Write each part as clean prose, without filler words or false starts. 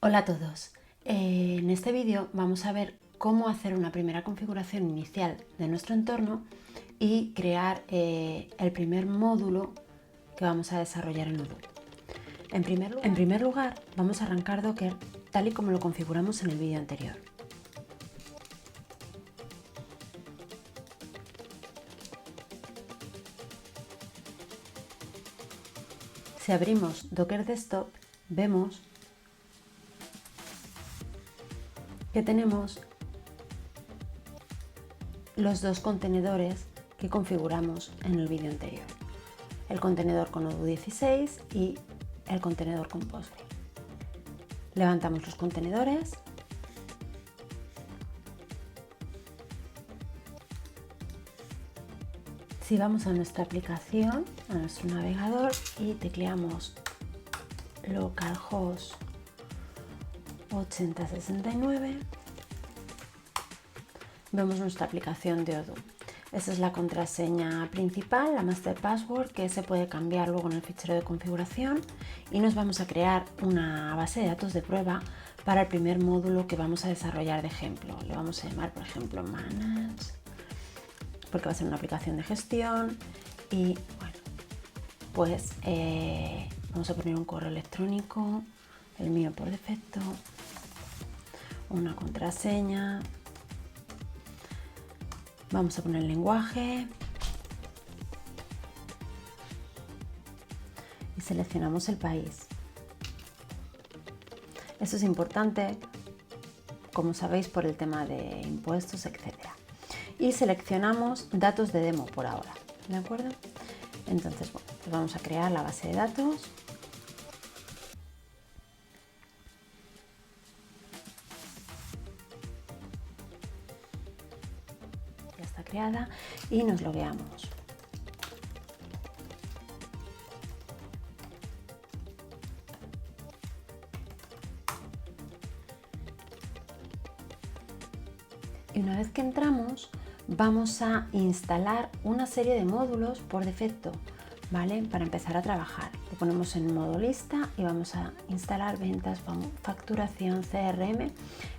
Hola a todos. En este vídeo vamos a ver cómo hacer una primera configuración inicial de nuestro entorno y crear el primer módulo que vamos a desarrollar en Odoo. En primer lugar, vamos a arrancar Docker tal y como lo configuramos en el vídeo anterior. Si abrimos Docker Desktop, vemos que tenemos los dos contenedores que configuramos en el vídeo anterior. El contenedor con Odoo 16 y el contenedor con Postgre. Levantamos los contenedores. Si vamos a nuestra aplicación, a nuestro navegador y tecleamos localhost 8069, vemos nuestra aplicación de Odoo. Esta es la contraseña principal, la master password, que se puede cambiar luego en el fichero de configuración, y nos vamos a crear una base de datos de prueba para el primer módulo que vamos a desarrollar de ejemplo. Le vamos a llamar, por ejemplo, Manage, porque va a ser una aplicación de gestión. Y bueno, pues vamos a poner un correo electrónico, el mío por defecto, una contraseña. Vamos a poner el lenguaje y seleccionamos el país. Esto es importante, como sabéis, por el tema de impuestos, etc. Y seleccionamos datos de demo por ahora, ¿de acuerdo? Entonces, bueno, pues vamos a crear la base de datos. Ya está creada y nos logueamos. Y una vez que entramos, vamos a instalar una serie de módulos por defecto, ¿vale? Para empezar a trabajar. Lo ponemos en modo lista y vamos a instalar ventas, facturación, CRM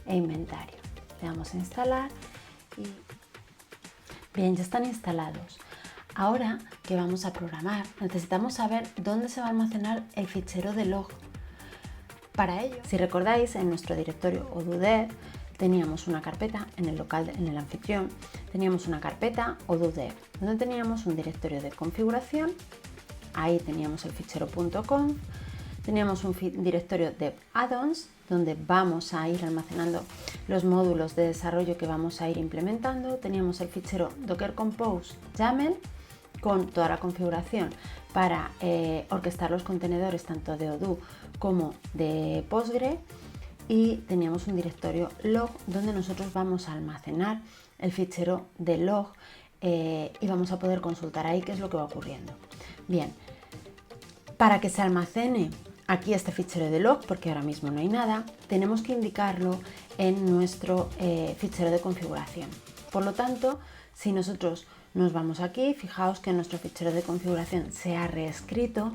e inventario. Le damos a instalar y bien, ya están instalados. Ahora que vamos a programar, necesitamos saber dónde se va a almacenar el fichero de log. Para ello, si recordáis, en nuestro directorio Odoo Dev teníamos una carpeta en el local, en el anfitrión, teníamos una carpeta Odoo Dev, donde teníamos un directorio de configuración. Ahí teníamos el fichero .conf, teníamos un directorio de add-ons, donde vamos a ir almacenando los módulos de desarrollo que vamos a ir implementando. Teníamos el fichero Docker Compose YAML con toda la configuración para orquestar los contenedores tanto de Odoo como de Postgre, y teníamos un directorio log donde nosotros vamos a almacenar el fichero de log y vamos a poder consultar ahí qué es lo que va ocurriendo. Bien, para que se almacene aquí este fichero de log, porque ahora mismo no hay nada, tenemos que indicarlo en nuestro fichero de configuración. Por lo tanto, si nosotros nos vamos aquí, fijaos que nuestro fichero de configuración se ha reescrito,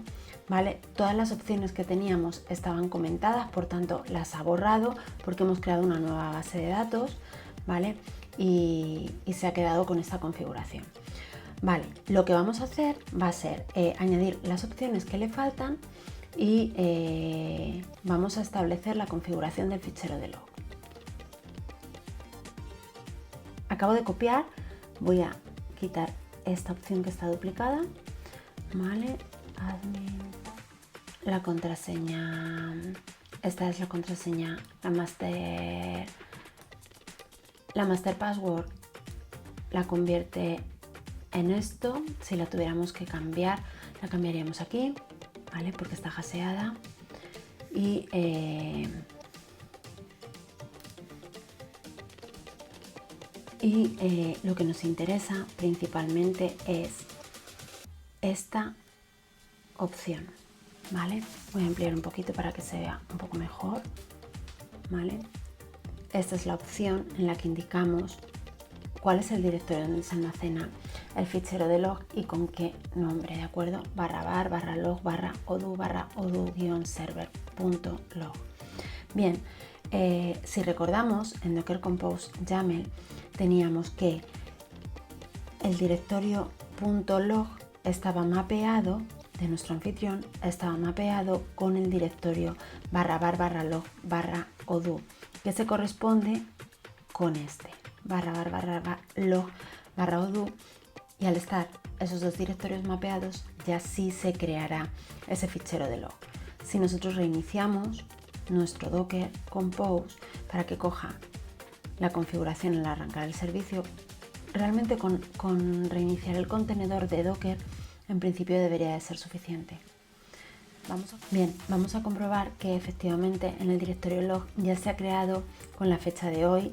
¿vale? Todas las opciones que teníamos estaban comentadas, por tanto las ha borrado porque hemos creado una nueva base de datos, ¿vale? Y se ha quedado con esta configuración. Vale, lo que vamos a hacer va a ser añadir las opciones que le faltan y vamos a establecer la configuración del fichero de log. Acabo de copiar, voy a quitar esta opción que está duplicada, ¿vale? Admin, la contraseña, esta es la contraseña, la master password la convierte en esto. Si la tuviéramos que cambiar, la cambiaríamos aquí, ¿vale? Porque está hasheada. Y lo que nos interesa principalmente es esta opción, ¿vale? Voy a ampliar un poquito para que se vea un poco mejor, ¿vale? Esta es la opción en la que indicamos cuál es el directorio donde se almacena el fichero de log y con qué nombre, ¿de acuerdo? /var/log/odoo/odoo-server.log. Bien, si recordamos, en Docker Compose YAML teníamos que el directorio .log estaba mapeado de nuestro anfitrión, estaba mapeado con el directorio /var/log /odoo, que se corresponde con este /log /odoo, y al estar esos dos directorios mapeados ya sí se creará ese fichero de log. Si nosotros reiniciamos nuestro Docker Compose para que coja la configuración al arrancar el servicio, realmente con reiniciar el contenedor de Docker en principio debería de ser suficiente. Vamos a comprobar que efectivamente en el directorio log ya se ha creado con la fecha de hoy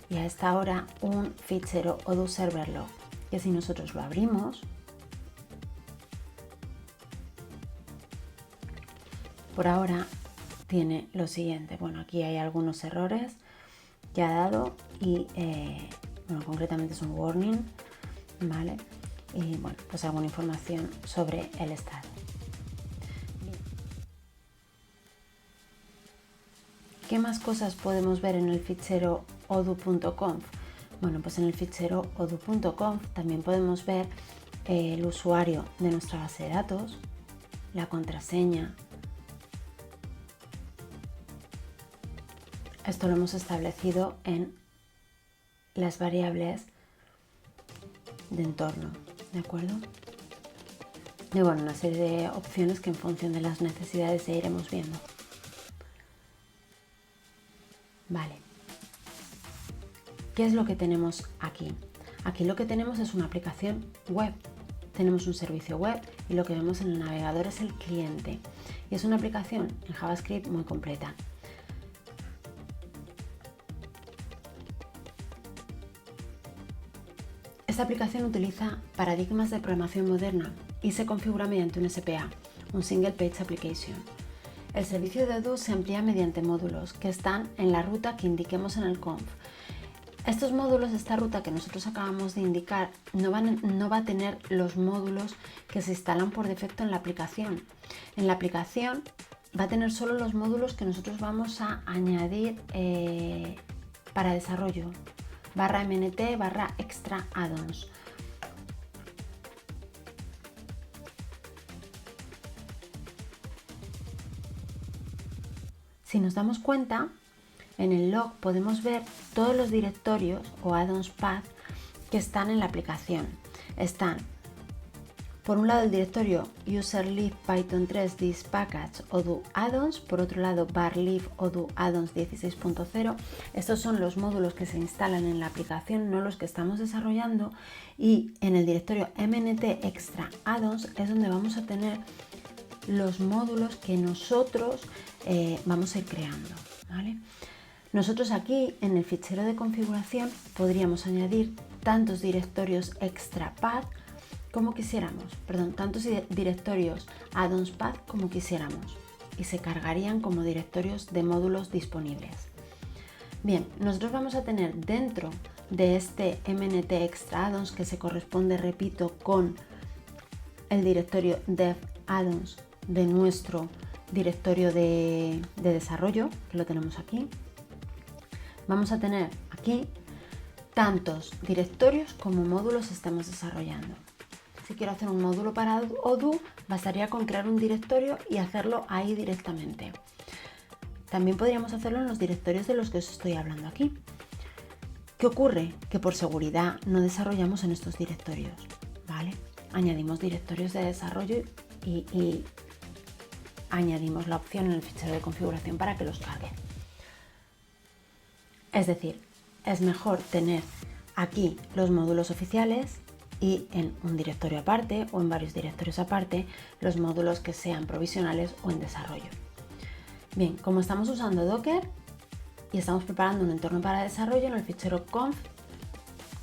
y a esta hora un fichero odoo server log, que si nosotros lo abrimos, por ahora tiene lo siguiente. Bueno, aquí hay algunos errores que ha dado y bueno, concretamente es un warning, ¿vale? Y bueno, pues alguna información sobre el estado. ¿Qué más cosas podemos ver en el fichero odoo.conf? Bueno, pues en el fichero odoo.conf también podemos ver el usuario de nuestra base de datos, la contraseña. Esto lo hemos establecido en las variables de entorno, ¿de acuerdo? Y bueno, una serie de opciones que en función de las necesidades ya iremos viendo. Vale. ¿Qué es lo que tenemos aquí? Aquí lo que tenemos es una aplicación web. Tenemos un servicio web y lo que vemos en el navegador es el cliente. Y es una aplicación en JavaScript muy completa. Esta aplicación utiliza paradigmas de programación moderna y se configura mediante un SPA, un Single Page Application. El servicio de odoo se amplía mediante módulos que están en la ruta que indiquemos en el conf. Estos módulos, esta ruta que nosotros acabamos de indicar, no va a tener los módulos que se instalan por defecto en la aplicación. En la aplicación va a tener solo los módulos que nosotros vamos a añadir para desarrollo, /mnt /extra addons. Si nos damos cuenta, en el log podemos ver todos los directorios o addons path que están en la aplicación. Están, por un lado, el directorio userlib python 3 this package odoo addons, por otro lado /lib odoo addons 16.0. Estos son los módulos que se instalan en la aplicación, no los que estamos desarrollando, y en el directorio mnt extra addons es donde vamos a tener los módulos que nosotros vamos a ir creando, ¿vale? Nosotros aquí en el fichero de configuración podríamos añadir tantos directorios extra path como quisiéramos, tantos directorios addons path como quisiéramos, y se cargarían como directorios de módulos disponibles. Bien, nosotros vamos a tener dentro de este mnt extra addons, que se corresponde, repito, con el directorio dev addons de nuestro directorio de desarrollo, que lo tenemos aquí. Vamos a tener aquí tantos directorios como módulos estemos desarrollando. Si quiero hacer un módulo para odoo, bastaría con crear un directorio y hacerlo ahí directamente. También podríamos hacerlo en los directorios de los que os estoy hablando aquí. ¿Qué ocurre? Que por seguridad no desarrollamos en estos directorios, ¿vale? Añadimos directorios de desarrollo y añadimos la opción en el fichero de configuración para que los cargue. Es decir, es mejor tener aquí los módulos oficiales y en un directorio aparte o en varios directorios aparte los módulos que sean provisionales o en desarrollo. Bien, como estamos usando Docker y estamos preparando un entorno para desarrollo, en el fichero conf,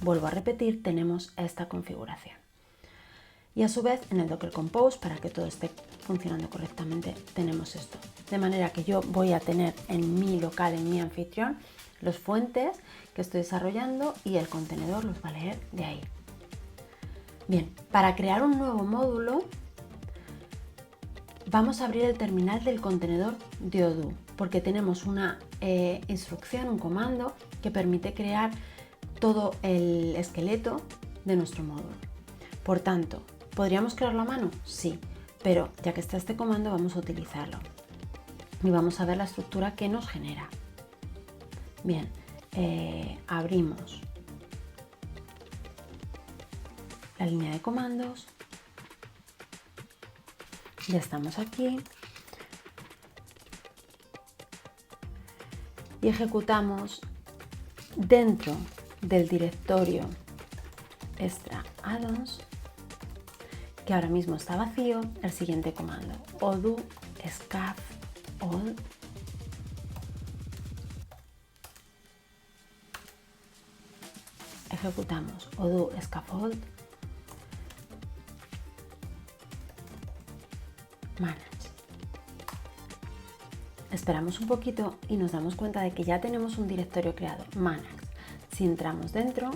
vuelvo a repetir, tenemos esta configuración. Y a su vez en el Docker Compose, para que todo esté funcionando correctamente, tenemos esto. De manera que yo voy a tener en mi local, en mi anfitrión, los fuentes que estoy desarrollando y el contenedor los va a leer de ahí. Bien, para crear un nuevo módulo vamos a abrir el terminal del contenedor de odoo. porque tenemos una instrucción, un comando que permite crear todo el esqueleto de nuestro módulo. Por tanto, ¿podríamos crearlo a mano? Sí, pero ya que está este comando vamos a utilizarlo y vamos a ver la estructura que nos genera. Bien, abrimos la línea de comandos, ya estamos aquí y ejecutamos dentro del directorio extra addons, que ahora mismo está vacío, el siguiente comando: odoo scaffold ejecutamos odoo scaffold manage. Esperamos un poquito y nos damos cuenta de que ya tenemos un directorio creado, manage. Si entramos dentro,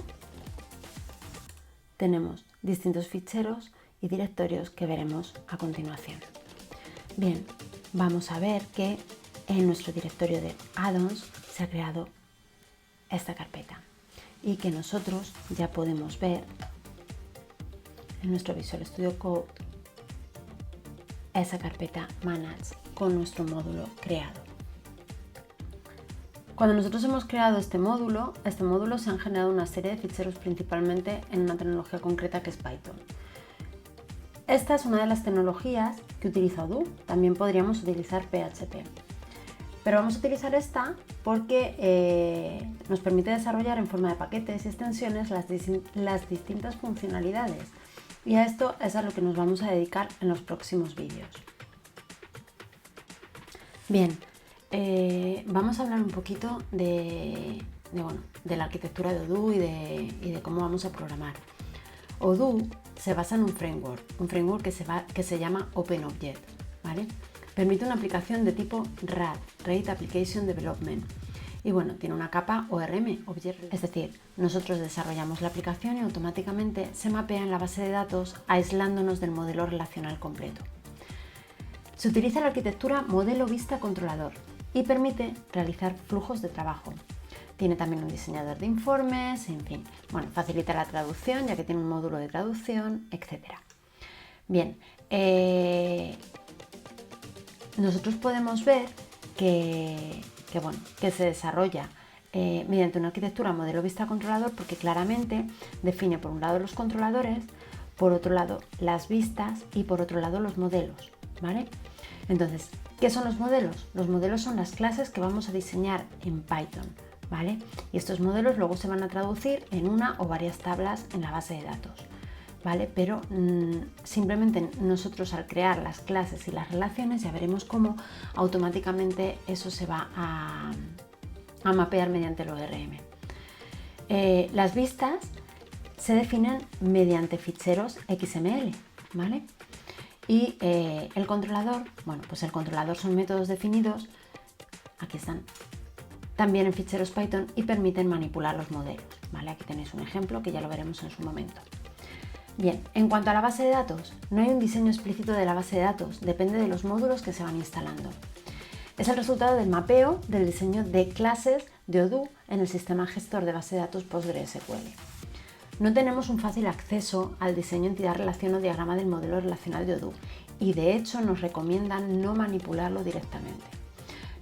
tenemos distintos ficheros y directorios que veremos a continuación. Bien, vamos a ver que en nuestro directorio de addons se ha creado esta carpeta y que nosotros ya podemos ver en nuestro Visual Studio Code esa carpeta manage con nuestro módulo creado. Cuando nosotros hemos creado este módulo se han generado una serie de ficheros principalmente en una tecnología concreta que es Python. Esta es una de las tecnologías que utiliza Odoo, también podríamos utilizar PHP. Pero vamos a utilizar esta porque nos permite desarrollar en forma de paquetes y extensiones las distintas funcionalidades. Y a esto es a lo que nos vamos a dedicar en los próximos vídeos. Bien, vamos a hablar un poquito de la arquitectura de Odoo y de cómo vamos a programar. Odoo se basa en un framework que se llama OpenObject, ¿vale? Permite una aplicación de tipo RAD, Rate Application Development. Y bueno, tiene una capa ORM, es decir, nosotros desarrollamos la aplicación y automáticamente se mapea en la base de datos aislándonos del modelo relacional completo. Se utiliza la arquitectura modelo vista controlador y permite realizar flujos de trabajo. Tiene también un diseñador de informes, en fin, bueno, facilita la traducción ya que tiene un módulo de traducción, etc. Bien, nosotros podemos ver que se desarrolla mediante una arquitectura modelo vista controlador porque claramente define por un lado los controladores, por otro lado las vistas y por otro lado los modelos, ¿vale? Entonces, ¿qué son los modelos? Los modelos son las clases que vamos a diseñar en Python, ¿vale? Y estos modelos luego se van a traducir en una o varias tablas en la base de datos, ¿vale? Pero simplemente nosotros al crear las clases y las relaciones ya veremos cómo automáticamente eso se va a mapear mediante el ORM. Las vistas se definen mediante ficheros XML, ¿vale? Y el controlador, bueno, pues el controlador son métodos definidos, aquí están, también en ficheros Python y permiten manipular los modelos, ¿vale? Aquí tenéis un ejemplo que ya lo veremos en su momento. Bien, en cuanto a la base de datos, no hay un diseño explícito de la base de datos, depende de los módulos que se van instalando. Es el resultado del mapeo del diseño de clases de Odoo en el sistema gestor de base de datos PostgreSQL. No tenemos un fácil acceso al diseño entidad-relación o diagrama del modelo relacional de Odoo y de hecho nos recomiendan no manipularlo directamente.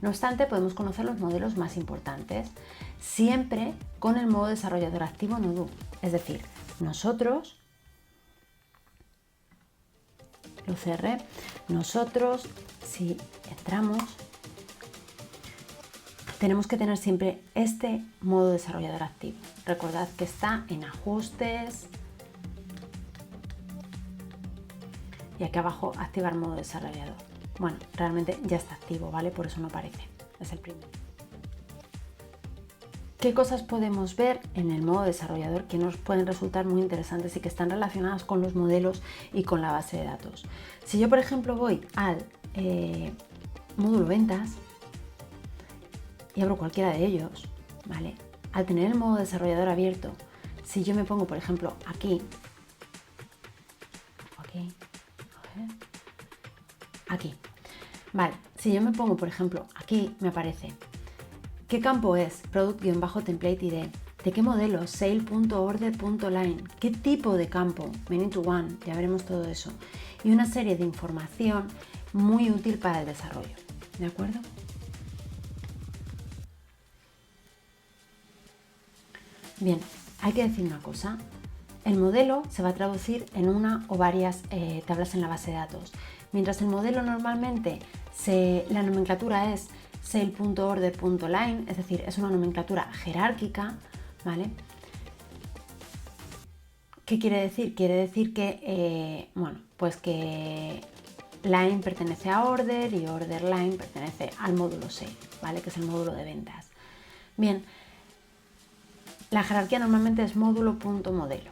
No obstante, podemos conocer los modelos más importantes, siempre con el modo desarrollador activo en Odoo. Es decir, nosotros, lo cerré, nosotros si entramos tenemos que tener siempre este modo desarrollador activo. Recordad que está en ajustes y aquí abajo activar modo desarrollador. Bueno, realmente ya está activo, ¿vale? Por eso no aparece, es el primero. ¿Qué cosas podemos ver en el modo desarrollador que nos pueden resultar muy interesantes y que están relacionadas con los modelos y con la base de datos? Si yo, por ejemplo, voy al módulo ventas y abro cualquiera de ellos, ¿vale? Al tener el modo desarrollador abierto, si yo me pongo, por ejemplo, aquí, aquí, vale, Si yo me pongo, por ejemplo, aquí me aparece, ¿qué campo es? Product-template ID. ¿De qué modelo? Sale.order.line. ¿Qué tipo de campo? Many to one, ya veremos todo eso. Y una serie de información muy útil para el desarrollo, ¿de acuerdo? Bien, hay que decir una cosa. El modelo se va a traducir en una o varias tablas en la base de datos. Mientras el modelo normalmente la nomenclatura es sale.order.line, es decir, es una nomenclatura jerárquica, ¿vale? ¿Qué quiere decir? Quiere decir que, pues que line pertenece a order y order line pertenece al módulo sale, ¿vale? Que es el módulo de ventas. Bien, la jerarquía normalmente es módulo.modelo.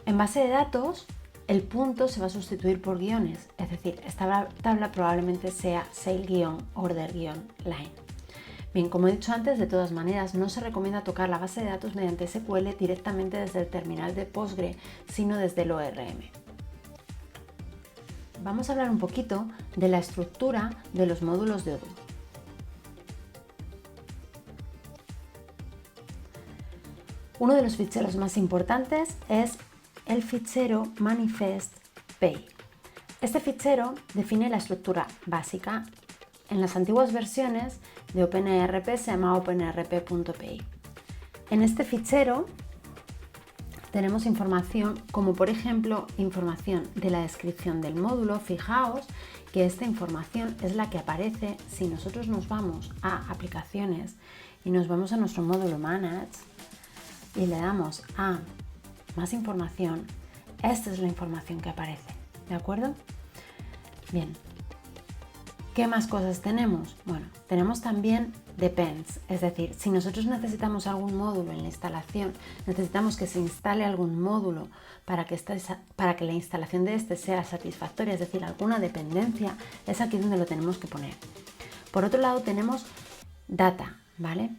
En base de datos, el punto se va a sustituir por guiones, es decir, esta tabla probablemente sea sale-order-line. Bien, como he dicho antes, de todas maneras, no se recomienda tocar la base de datos mediante SQL directamente desde el terminal de Postgre, sino desde el ORM. Vamos a hablar un poquito de la estructura de los módulos de Odoo. Uno de los ficheros más importantes es el fichero manifest.py. Este fichero define la estructura básica. En las antiguas versiones de OpenERP se llama openrp.py. En este fichero tenemos información como, por ejemplo, información de la descripción del módulo. Fijaos que esta información es la que aparece si nosotros nos vamos a aplicaciones y nos vamos a nuestro módulo Manage y le damos a más información. Esta es la información que aparece, ¿de acuerdo? Bien, ¿qué más cosas tenemos? Bueno, tenemos también depends, es decir, si nosotros necesitamos algún módulo en la instalación, necesitamos que se instale algún módulo para que la instalación de este sea satisfactoria, es decir, alguna dependencia, es aquí donde lo tenemos que poner. Por otro lado tenemos data, ¿vale?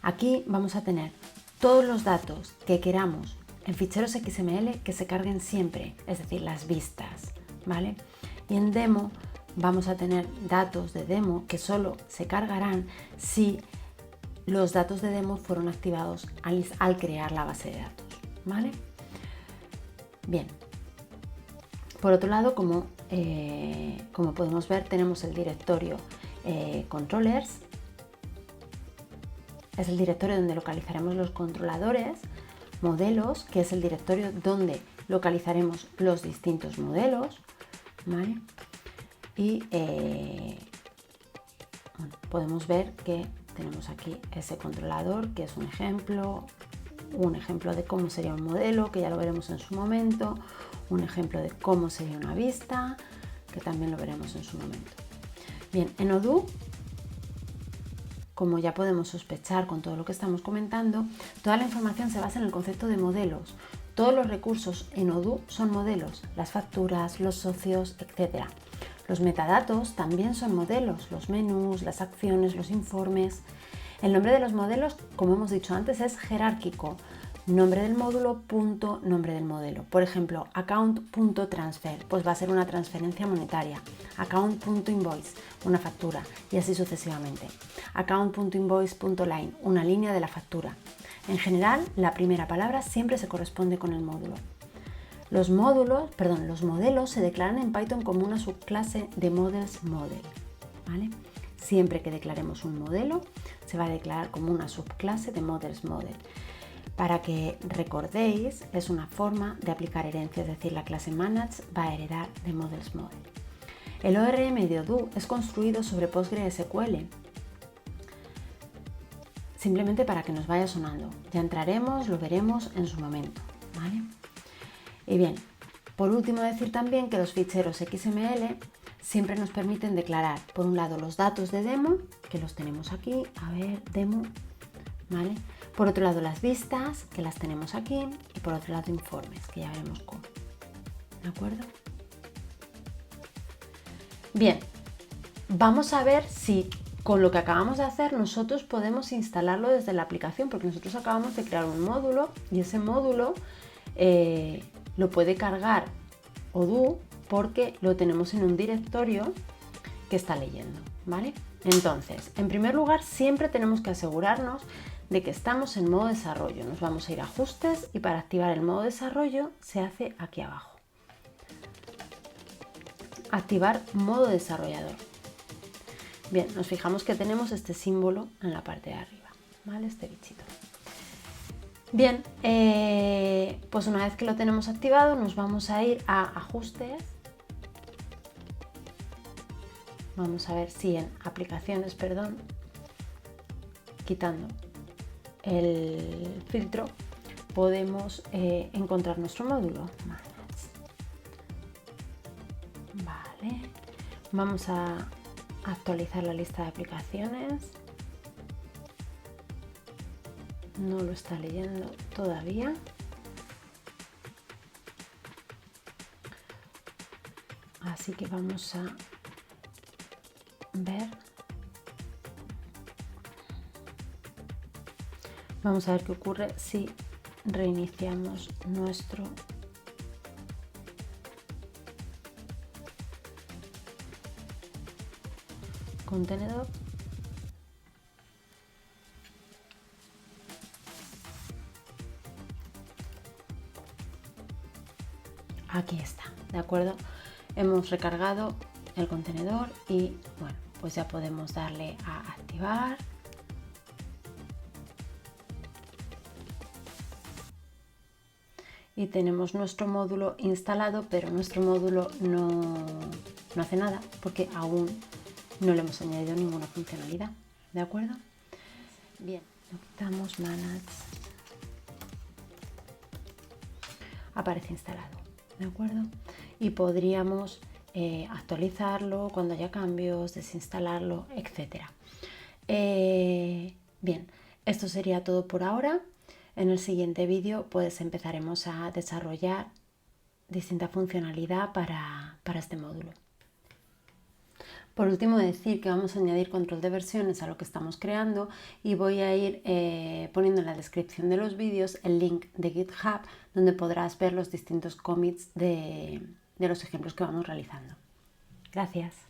Aquí vamos a tener todos los datos que queramos en ficheros XML que se carguen siempre, es decir, las vistas, ¿vale? Y en demo vamos a tener datos de demo que solo se cargarán si los datos de demo fueron activados al crear la base de datos, ¿vale? Bien. Por otro lado, como podemos ver, tenemos el directorio controllers. Es el directorio donde localizaremos los controladores, modelos, que es el directorio donde localizaremos los distintos modelos, ¿vale? Y podemos ver que tenemos aquí ese controlador, que es un ejemplo de cómo sería un modelo, que ya lo veremos en su momento, un ejemplo de cómo sería una vista, que también lo veremos en su momento. Bien, en Odoo, como ya podemos sospechar con todo lo que estamos comentando, toda la información se basa en el concepto de modelos. Todos los recursos en Odoo son modelos, las facturas, los socios, etc. Los metadatos también son modelos, los menús, las acciones, los informes. El nombre de los modelos, como hemos dicho antes, es jerárquico. Nombre del módulo, punto, nombre del modelo. Por ejemplo, account.transfer, pues va a ser una transferencia monetaria. Account.invoice, una factura, y así sucesivamente. Account.invoice.line, una línea de la factura. En general, la primera palabra siempre se corresponde con el módulo. Los modelos se declaran en Python como una subclase de models model, ¿vale? Siempre que declaremos un modelo, se va a declarar como una subclase de models model. Para que recordéis, es una forma de aplicar herencia, es decir, la clase manage va a heredar de models model. El ORM de Odoo es construido sobre PostgreSQL, simplemente para que nos vaya sonando. Ya entraremos, lo veremos en su momento, ¿vale? Y bien, por último decir también que los ficheros XML siempre nos permiten declarar, por un lado, los datos de demo, que los tenemos aquí, a ver, demo, ¿vale? Por otro lado, las vistas, que las tenemos aquí, y por otro lado, informes, que ya veremos cómo, ¿de acuerdo? Bien, vamos a ver si con lo que acabamos de hacer nosotros podemos instalarlo desde la aplicación, porque nosotros acabamos de crear un módulo y ese módulo lo puede cargar Odoo porque lo tenemos en un directorio que está leyendo, ¿vale? Entonces, en primer lugar, siempre tenemos que asegurarnos de que estamos en modo desarrollo. Nos vamos a ir a ajustes y para activar el modo desarrollo se hace aquí abajo. Activar modo desarrollador. Bien, nos fijamos que tenemos este símbolo en la parte de arriba, ¿vale? Este bichito. Bien, pues una vez que lo tenemos activado nos vamos a ir a ajustes. Vamos a ver si en aplicaciones, perdón, quitando el filtro, podemos encontrar nuestro módulo. Vale, vamos a actualizar la lista de aplicaciones. No lo está leyendo todavía. Así que vamos a ver. Vamos a ver qué ocurre si reiniciamos nuestro contenedor. Aquí está, ¿de acuerdo? Hemos recargado el contenedor y bueno, pues ya podemos darle a activar. Y tenemos nuestro módulo instalado, pero nuestro módulo no hace nada porque aún no le hemos añadido ninguna funcionalidad, ¿de acuerdo? Bien, lo quitamos, Manage. Aparece instalado, ¿de acuerdo? Y podríamos actualizarlo cuando haya cambios, desinstalarlo, etc. Bien, esto sería todo por ahora. En el siguiente vídeo pues empezaremos a desarrollar distinta funcionalidad para este módulo. Por último, decir que vamos a añadir control de versiones a lo que estamos creando y voy a ir poniendo en la descripción de los vídeos el link de GitHub donde podrás ver los distintos commits de los ejemplos que vamos realizando. Gracias.